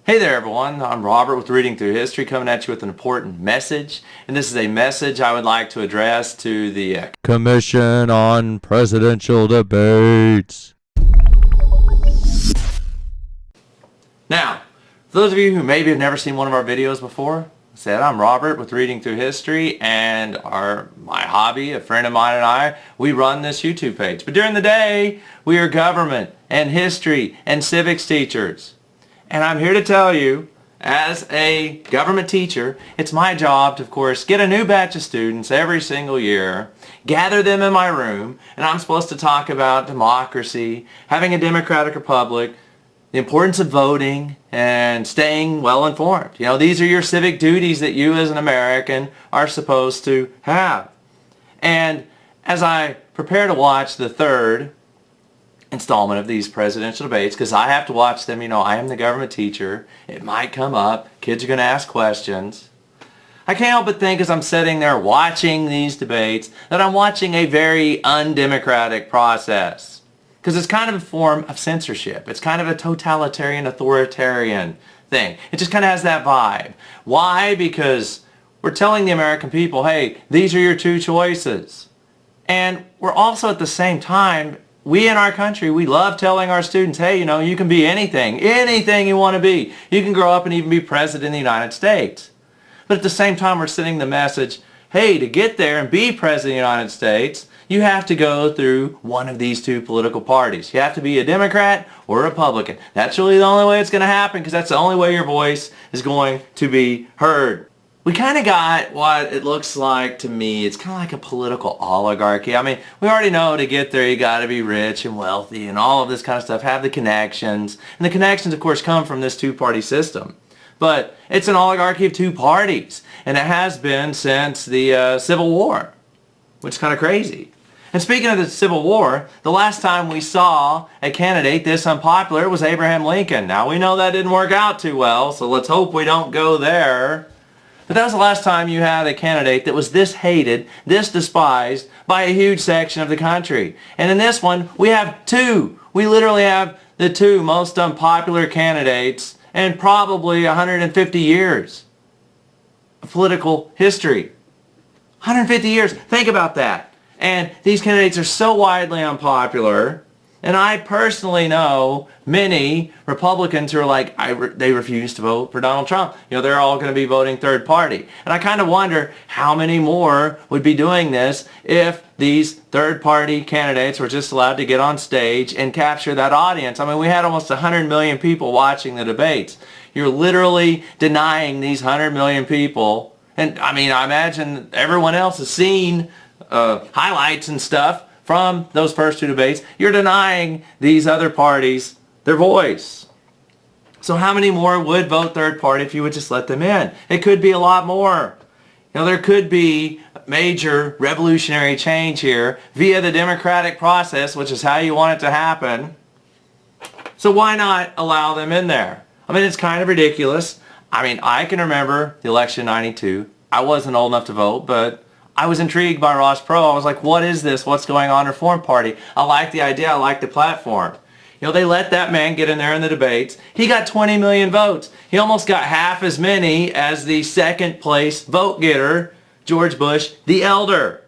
Hey there everyone, I'm Robert with Reading Through History coming at you with an important message. And this is a message I would like to address to the Commission on Presidential Debates. Now, for those of you who maybe have never seen one of our videos before, I'm Robert with Reading Through History, and my hobby, a friend of mine and I, we run this YouTube page. But during the day, we are government and history and civics teachers. And I'm here to tell you, as a government teacher, it's my job to, of course, get a new batch of students every single year, gather them in my room, and I'm supposed to talk about democracy, having a democratic republic, the importance of voting, and staying well informed. You know, these are your civic duties that you as an American are supposed to have. And as I prepare to watch the third installment of these presidential debates, because I have to watch them, I am the government teacher. It might come up. Kids are going to ask questions. I can't help but think as I'm sitting there watching these debates that I'm watching a very undemocratic process. Because it's kind of a form of censorship. It's kind of a totalitarian, authoritarian thing. It just kind of has that vibe. Why? Because we're telling the American people, hey, these are your two choices. And we're also at the same time, we in our country, we love telling our students, hey, you can be anything you want to be. You can grow up and even be president of the United States. But at the same time, we're sending the message, hey, to get there and be president of the United States, you have to go through one of these two political parties. You have to be a Democrat or a Republican. That's really the only way it's going to happen, because that's the only way your voice is going to be heard. We kind of got what it looks like to me. It's kind of like a political oligarchy. I mean, we already know to get there you got to be rich and wealthy and all of this kind of stuff, have the connections. And the connections, of course, come from this two-party system. But it's an oligarchy of two parties. And it has been since the Civil War, which is kind of crazy. And speaking of the Civil War, the last time we saw a candidate this unpopular was Abraham Lincoln. Now, we know that didn't work out too well, so let's hope we don't go there. But that was the last time you had a candidate that was this hated, this despised by a huge section of the country. And in this one, we have two. We literally have the two most unpopular candidates in probably 150 years of political history. 150 years. Think about that. And these candidates are so widely unpopular. And I personally know many Republicans who are like, they refuse to vote for Donald Trump. They're all going to be voting third party. And I kind of wonder how many more would be doing this if these third party candidates were just allowed to get on stage and capture that audience. I mean, we had almost 100 million people watching the debates. You're literally denying these 100 million people. And I mean, I imagine everyone else has seen highlights and stuff from those first two debates. You're denying these other parties their voice. So how many more would vote third party if you would just let them in? It could be a lot more. There could be major revolutionary change here via the democratic process, which is how you want it to happen. So why not allow them in there? I mean, it's kind of ridiculous. I mean, I can remember the election in '92. I wasn't old enough to vote, but I was intrigued by Ross Perot. I was like, what is this? What's going on in Reform Party? I like the idea. I like the platform. They let that man get in there in the debates. He got 20 million votes. He almost got half as many as the second place vote getter, George Bush the Elder.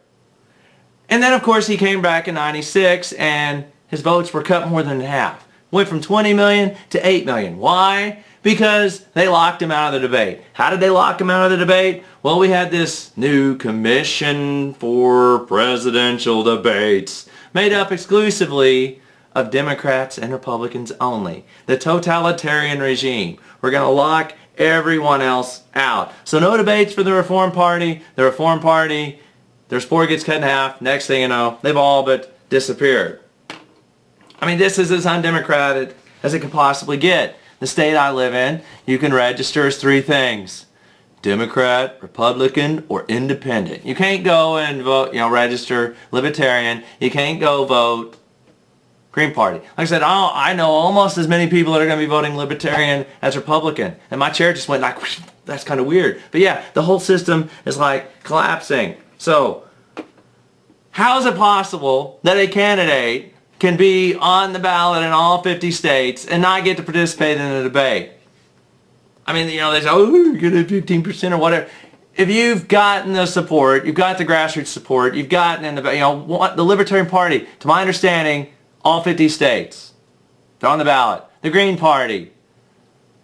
And then, of course, he came back in '96 and his votes were cut more than half. Went from 20 million to 8 million. Why? Because they locked him out of the debate. How did they lock him out of the debate? Well, we had this new Commission for Presidential Debates made up exclusively of Democrats and Republicans only. The totalitarian regime. We're going to lock everyone else out. So no debates for the Reform Party. The Reform Party, their support gets cut in half. Next thing you know, they've all but disappeared. I mean, this is as undemocratic as it can possibly get. The state I live in, you can register as three things: Democrat, Republican, or Independent. You can't go and vote, register Libertarian. You can't go vote Green Party. Like I said, I know almost as many people that are going to be voting Libertarian as Republican. And my chair just went like, that's kind of weird. But yeah, the whole system is like collapsing. So, how is it possible that a candidate can be on the ballot in all 50 states and not get to participate in a debate? I mean, you know, they say, oh, you get a 15% or whatever. If you've gotten the support, you've got the grassroots support, you've gotten in the, you know, the Libertarian Party, to my understanding, all 50 states. They're on the ballot. The Green Party,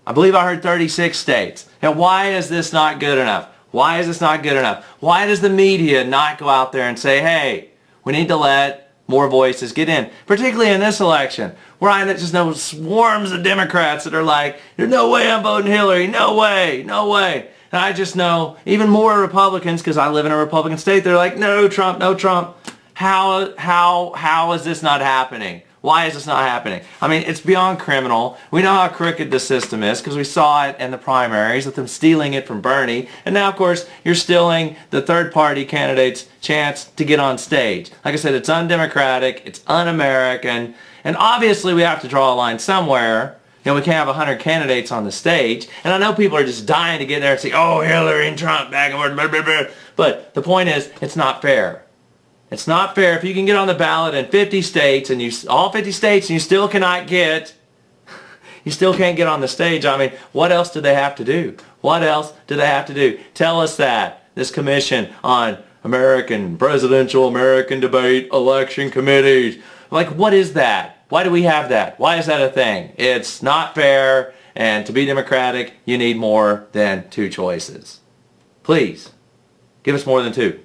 I believe I heard 36 states. Now, why is this not good enough? Why is this not good enough? Why does the media not go out there and say, hey, we need to let more voices get in, particularly in this election, where I just know swarms of Democrats that are like, there's no way I'm voting Hillary, no way, no way. And I just know even more Republicans, because I live in a Republican state, they're like, no Trump, no Trump. How is this not happening? Why is this not happening? I mean, it's beyond criminal. We know how crooked the system is because we saw it in the primaries with them stealing it from Bernie. And now, of course, you're stealing the third-party candidate's chance to get on stage. Like I said, it's undemocratic, it's un-American, and obviously we have to draw a line somewhere. You know, we can't have 100 candidates on the stage. And I know people are just dying to get there and say, oh, Hillary and Trump, back and forth, blah, blah, blah. But the point is, it's not fair. It's not fair if you can get on the ballot in 50 states and all 50 states and you still cannot get, you still can't get on the stage. I mean, what else do they have to do? What else do they have to do? Tell us that. This commission on presidential American debate election committees. Like, what is that? Why do we have that? Why is that a thing? It's not fair, and to be democratic, you need more than two choices. Please, give us more than two.